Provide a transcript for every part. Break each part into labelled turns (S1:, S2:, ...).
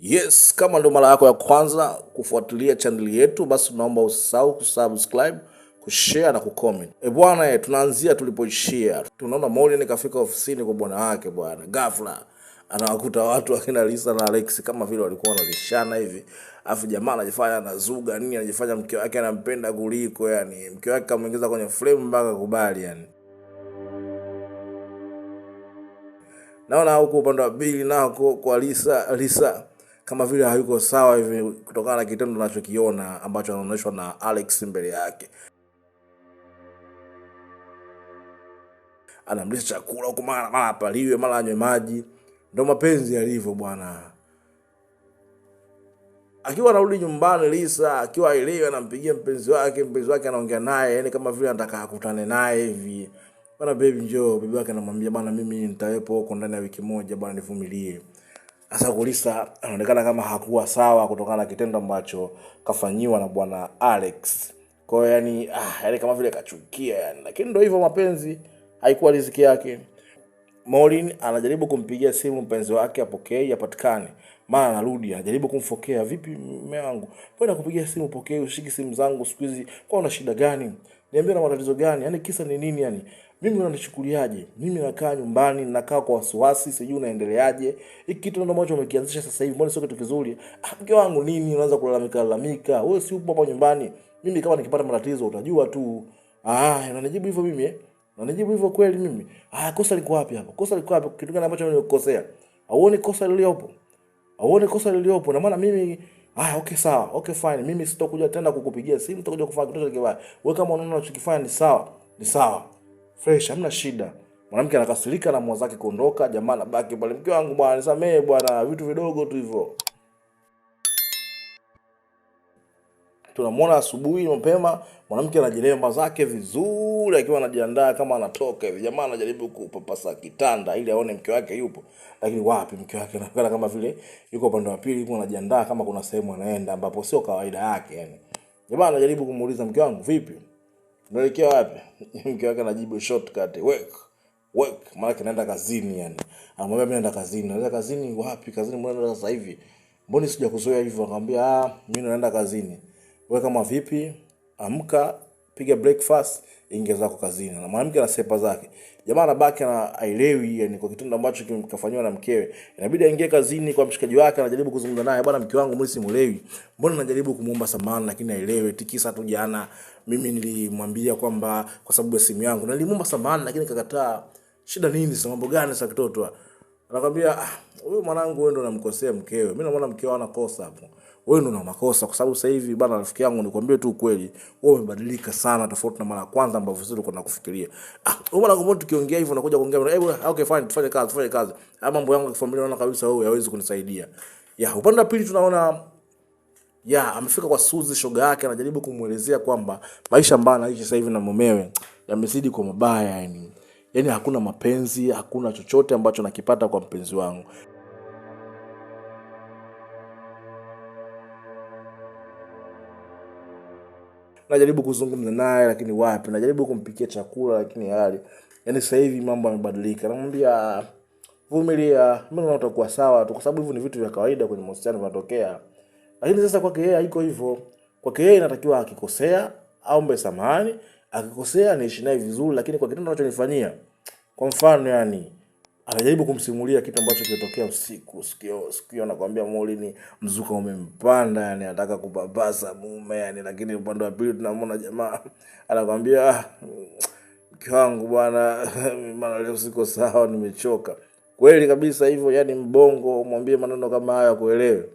S1: Yes, kama ndo mara yako ya kwanza kufuatilia channel yetu, basi tunaomba usisahau kusubscribe, kushare na kucomment. Bwana, tunaanzia tulipoishia. Tunaona Maureen kafika ofisini kwa bwana wake bwana. Ghafla anawakuta watu wakina Lisa na Alex kama vile walikuwa wanalishana hivi. Afu jamaa anajifanya anazuga nini, anajifanya mke wake anampenda kuliko, yani mke wake kamuingiza kwenye frame mpaka kubali yani. Naona huko upande wa Billy nako kwa Lisa kama vile hayuko sawa hivi kutokana na kitendo anachokiona ambacho anaonyeshwa na Alex mbele yake. Anamlisha chakula huko, mara apaliwe, mara anywe maji. Ndio mapenzi yalivyo bwana. Akiwa anarudi nyumbani, Lisa akiwa aelewe anampigia mpenzi wake anaongea naye, yani kama vile anataka akutane naye hivi. Bwana baby njoo, bibi wake anamwambia bwana mimi nitawepo huko ndani ya wiki moja bwana, nivumilie. Sasa Lisa anaonekana kama hakuwa sawa kutokana na kitendo ambacho kafanyiwa na bwana Alex. Kwa hiyo yani kama vile kachukia yani, lakini ndio hivyo, mapenzi haikuwa riziki yake. Maureen anajaribu kumpigia simu mpenzi wake apokee, apatikane. Mara anarudi anajaribu kumfokea, vipi mume wangu? Mbona kupigia simu pokee, ushiki simu zangu siku hizi? Kwa una shida gani? Niambie na matatizo gani? Yani kisa ni nini yani? Mimi unanichukuliaje? Mimi nakaa nyumbani, nakaa kwa wasiwasi, sijui unaendeleaje. Hiki kitu ndio ambacho umekianzisha sasa hivi, mbona sio kitu kizuri? Mke wangu nini unaanza kulalamika? Wewe si upo hapa nyumbani. Mimi kama nikipata matatizo utajua tu. Unanijibu hivyo mimi Unanijibu hivyo kweli mimi? Kosa liko wapi hapa? Kosa liko wapi? Kitu gani ambacho nimekukosea? Auone kosa liliopo? Na maana mimi okay sawa. Okay fine. Mimi sitakuja tena kukupigia simu, sitakuja kufanya kitu chochote kibaya. Wewe kama unaona unachokifanya ni sawa, ni sawa. Fresh, hamna shida. Mwanamke anakasirika na mwenzake kuondoka, jamaa anabaki pale, mke wangu bwana nisamee bwana, vitu vidogo tu hivyo. Tunamuona asubuhi mapema mwanamke anajilemba zake vizuri akiwa anajiandaa kama anatoka hivi. Jamaa anajaribu kupapasa kitanda ili aone mke wake yupo. Lakini wapi, mke wake anaonekana kama vile yuko upande wa pili, yuko anajiandaa kama kuna sehemu anaenda ambapo sio kawaida yake yani. Jamaa anajaribu kumuuliza mke wangu vipi? Unaelekea wapi? Mke wake anajibu shortcut, work. Maana anaenda kazini yani. Anamwambia mimi naenda kazini. Naenda kazini wapi? Kazini mbona naenda sasa hivi? Mbona sijakuzoea hivyo? Akamwambia mimi naenda kazini. Wewe kama vipi? Amka, piga breakfast, ingia zako kazini. Na mwanamke ana sepa zake. Jamaa anabaki na ailewi yani kwa kitendo ambacho kimekafanywa na mkewe. Inabidi aingie kazini kwa mshikaji wake, anajaribu kuzungumza naye, bwana mke wangu mimi simuelewi. Mbona najaribu kumuomba samahani lakini haielewi. Tikisa tu jana mimi nilimwambia kwamba kwa sababu ya simu yangu. Na nilimuomba samahani lakini kakataa. Shida nini? Sasa mambo gani sasa kitoto? Anakuambia wewe mwanangu, wewe ndo unamkosea mkewe. Mimi naona mkeo ana kosa hapo. Wewe ndo una makosa kwa sababu sasa hivi bana, rafiki yangu nikwambie tu ukweli, wewe umebadilika sana tofauti na mara ya kwanza ambavyo sisi tulikuwa tunakufikiria. Wewe mwana kumbe tukiongea hivyo unakuja kuongea, okay fine, tufanye kazi. Mambo yangu ya familia naona kabisa wewe hawezi kunisaidia. Upande wa pili tunaona amefika kwa Suzy shoga yake, anajaribu kumuelezea kwamba maisha ambayo anaishi sasa hivi na mumewe yamezidi kwa mabaya yani. Yaani hakuna mapenzi, hakuna chochote ambacho nakipata kwa mpenzi wangu. Najaribu kuzungumza naye lakini wapi, najaribu kumpikia chakula lakini hali. Yaani sasa hivi mambo yamebadilika. Namwambia vumilia, mimi naona utakuwa sawa tu kwa sababu hivyo ni vitu vya kawaida kwenye mahusiano vinatokea. Lakini sasa kwake yeye haiko hivyo. Kwake yeye inatakiwa akikosea aombe samahani, akikosea niishi naye vizuri, lakini kwa kitendo anachonifanyia, kwa mfano yani anajaribu kumsimulia kitu ambacho kilitokea usiku. Sikio nakwambia Maureen mzuka umempanda yani, anataka kupapasa mume yani, lakini upande wa pili tunamwona jamaa anakwambia mke wangu bwana maana leo siko sawa, nimechoka. Kweli kabisa hivyo yani, mbongo umwambie maneno kama haya kuelewe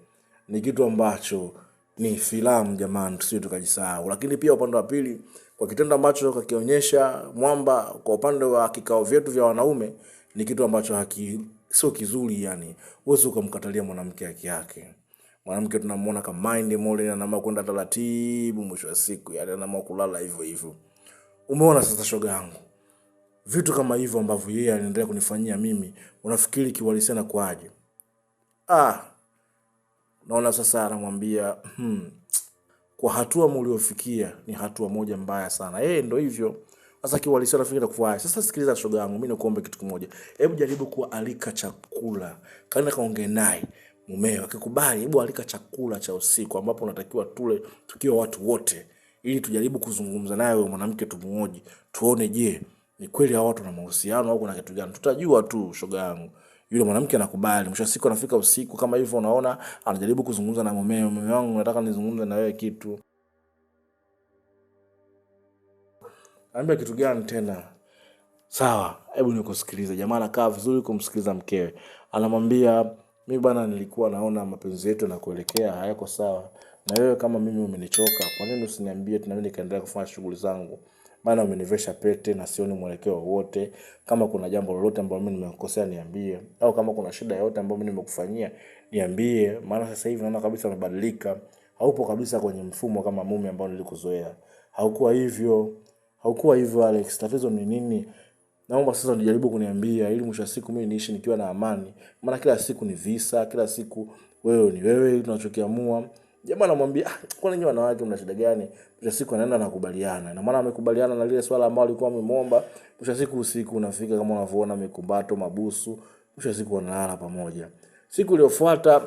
S1: ni kitu ambacho ni filamu jamani, tusije tukajisahau. Lakini pia upande wa pili kwa kitendo ambacho kakionyesha Mwamba kwa upande wa kikao vyetu vya wanaume ni kitu ambacho sio kizuri yani. Uwezo ukamkatalia mwanamke haki yake. Mwanamke tunamuona kama mind Maureen anaamua kwenda taratibu, mwisho wa siku yani anaamua kulala hivyo hivyo. Umeona sasa shoga yangu, vitu kama hivyo ambavyo yeye anaendelea kunifanyia mimi, unafikiri kiuhalisia na kwaje? Naona sasa anamwambia kwa hatua mliofikia ni hatua moja mbaya sana. Ndio hivyo. Sasa kiuhalisia nafikiri kufanya. Sasa sikiliza shoga yangu, mimi nakuomba kitu kimoja. Hebu jaribu kualika chakula. Kaenda kaongee naye. mumeo. Akikubali, hebu alika chakula cha usiku ambapo unatakiwa tule tukiwa watu wote, ili tujaribu kuzungumza naye wewe mwanamke, tumuoji tuone, je, ni kweli hao watu na mahusiano au kuna kitu gani? Tutajua tu, shoga yangu. Yule mwanamke anakubali. Mwisho siku anafika usiku kama hivyo, unaona anajaribu kuzungumza na mumeo. Mume wangu, nataka nizungumze na wewe kitu. Anambia, kitu gani tena? Sawa, hebu nikusikilize. Jamaa anakaa vizuri kumsikiliza mkewe. Anamwambia, mimi bwana, nilikuwa naona mapenzi yetu na kuelekea hayako sawa. Na wewe kama mimi umenichoka, kwa nini usiniambie tu na mimi nikaendelea kufanya shughuli zangu? Maana umenivesha pete na sioni mwelekeo wote. Kama kuna jambo lolote ambalo mimi nimekosea niambie, au kama kuna shida yoyote ambayo mimi nimekufanyia niambie, maana sasa hivi naona kabisa umebadilika. Haupo kabisa kwenye mfumo kama mume ambao nilikuzoea. Haukuwa hivyo. Haukuwa hivyo Alex. Tatizo ni nini? Naomba sasa unijaribu kuniambia ili mwisho wa siku mimi niishi nikiwa na amani. Maana kila siku ni visa, kila siku wewe ni wewe tunachokiamua. Jamaa anamwambia, kwa nini wanawake mna shida gani? Mwisho wa siku anaenda na kubaliana. Na maana amekubaliana na lile swala ambalo alikuwa amemwomba. Mwisho wa siku usiku unafika kama unavyoona, mikumbato, mabusu. Mwisho wa siku wanalala pamoja. Siku iliyofuata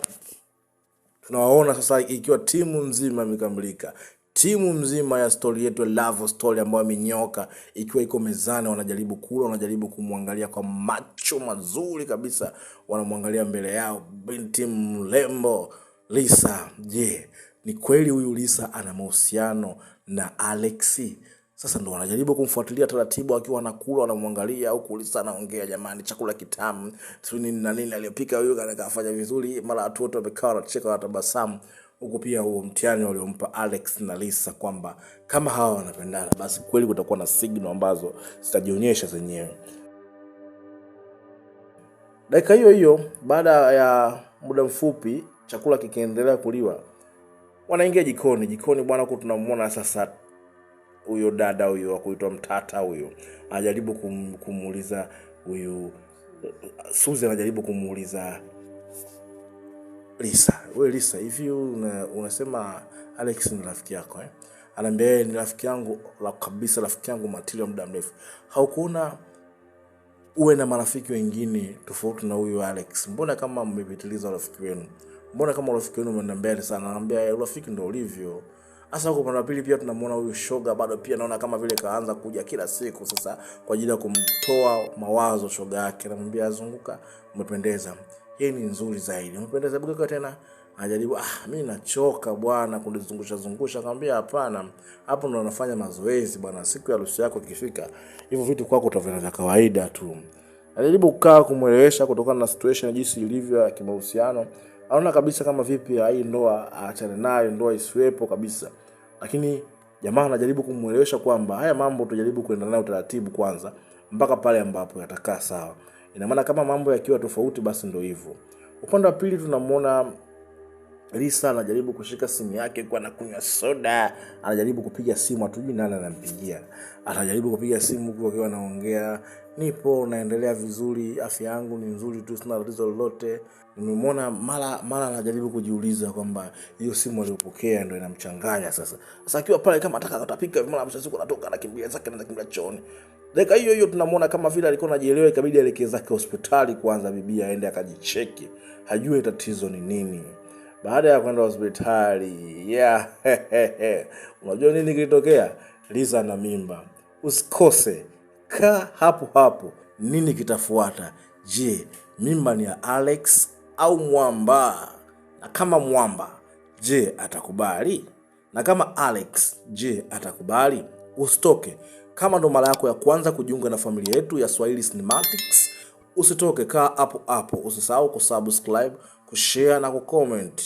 S1: tunawaona sasa ikiwa timu nzima imekamilika. Timu mzima ya story yetu, love story ambayo imenyoka, ikiwa iko mezani, wanajaribu kula, wanajaribu kumwangalia kwa macho mazuri kabisa, wanamwangalia mbele yao binti mrembo Lisa. Je, ni kweli huyu Lisa ana mahusiano na Alexi? Sasa ndo wanajaribu kumfuatilia taratibu, akiwa anakula wanamwangalia, au Lisa anaongea, jamani chakula kitamu, nini na nini aliyopika huyu kanafanya vizuri, mara watu wote wamekaa wanacheka wanatabasamu. Huko pia huo mtihani waliompa Alex na Lisa kwamba kama hawa wanapendana basi kweli kutakuwa na signal ambazo zitajionyesha zenyewe. Dakika hiyo hiyo, baada ya muda mfupi, chakula kikiendelea kuliwa, wanaingia jikoni. Jikoni bwana, huko tunamuona sasa huyo dada huyo akuitwa Mtata huyo anajaribu kumuuliza huyu Suzy, anajaribu kumuuliza Lisa, wewe Lisa, hivi unasema Alex ni rafiki yako eh? Anambia ni rafiki yangu la kabisa, rafiki yangu matili muda mrefu. Haukuona uwe na marafiki wengine tofauti na huyu Alex? Mbona kama mmepitiliza urafiki wenu? Mbona kama urafiki wenu umeenda mbele sana? Anambia urafiki ndio ulivyo. Sasa huko pande pili pia tunamuona huyu shoga bado pia naona kama vile kaanza kuja kila siku sasa kwa ajili ya kumtoa mawazo shoga yake. Anamwambia azunguka, umependeza. Hii ni nzuri zaidi. Umependeza buka tena. Anajaribu, mimi nachoka bwana kunizungusha. Akamwambia hapana. Hapo ndo unafanya mazoezi bwana. Siku ya harusi yako ikifika, hivyo vitu kwako utaviona vya kawaida tu. Anajaribu kukaa kumuelewesha kutokana na situation jinsi ilivyo ya kimahusiano. Anaona kabisa kama vipi hii ndoa aachane nayo, ndoa isiwepo kabisa. Lakini jamaa anajaribu kumuelewesha kwamba haya mambo tujaribu kuenda nayo taratibu kwanza mpaka pale ambapo yatakaa sawa. Ina maana kama mambo yakiwa tofauti basi ndio hivyo. Upande wa pili tunamuona Lisa anajaribu kushika simu yake kwa anakunywa soda, anajaribu kupiga simu, hatujui nani anampigia. Anajaribu kupiga simu kwa akiwa anaongea, nipo naendelea vizuri, afya yangu ni nzuri tu, sina tatizo lolote. Nimemwona mara anajaribu kujiuliza kwamba hiyo simu aliyopokea ndio inamchanganya sasa. Sasa akiwa pale kama ataka atapika, mara mwisho siku anatoka anakimbia zake na kimbia chooni. Dakika hiyo hiyo tunamuona kama vile alikuwa anajielewa, ikabidi aelekeze zake hospitali kwanza, bibi aende akajicheki, hajue tatizo ni nini. Baada ya kwenda hospitali, unajua nini kilitokea? Lisa na mimba. Usikose, kaa hapo. Nini kitafuata? Je, mimba ni ya Alex au Mwamba? Na kama Mwamba, je atakubali? Na kama Alex, je atakubali? Usitoke. Kama ndo mara yako ya kwanza kujiunga na familia yetu ya Swahili Cinematics, usitoke, kaa hapo. Usisahau kusubscribe, kushare na kucomment.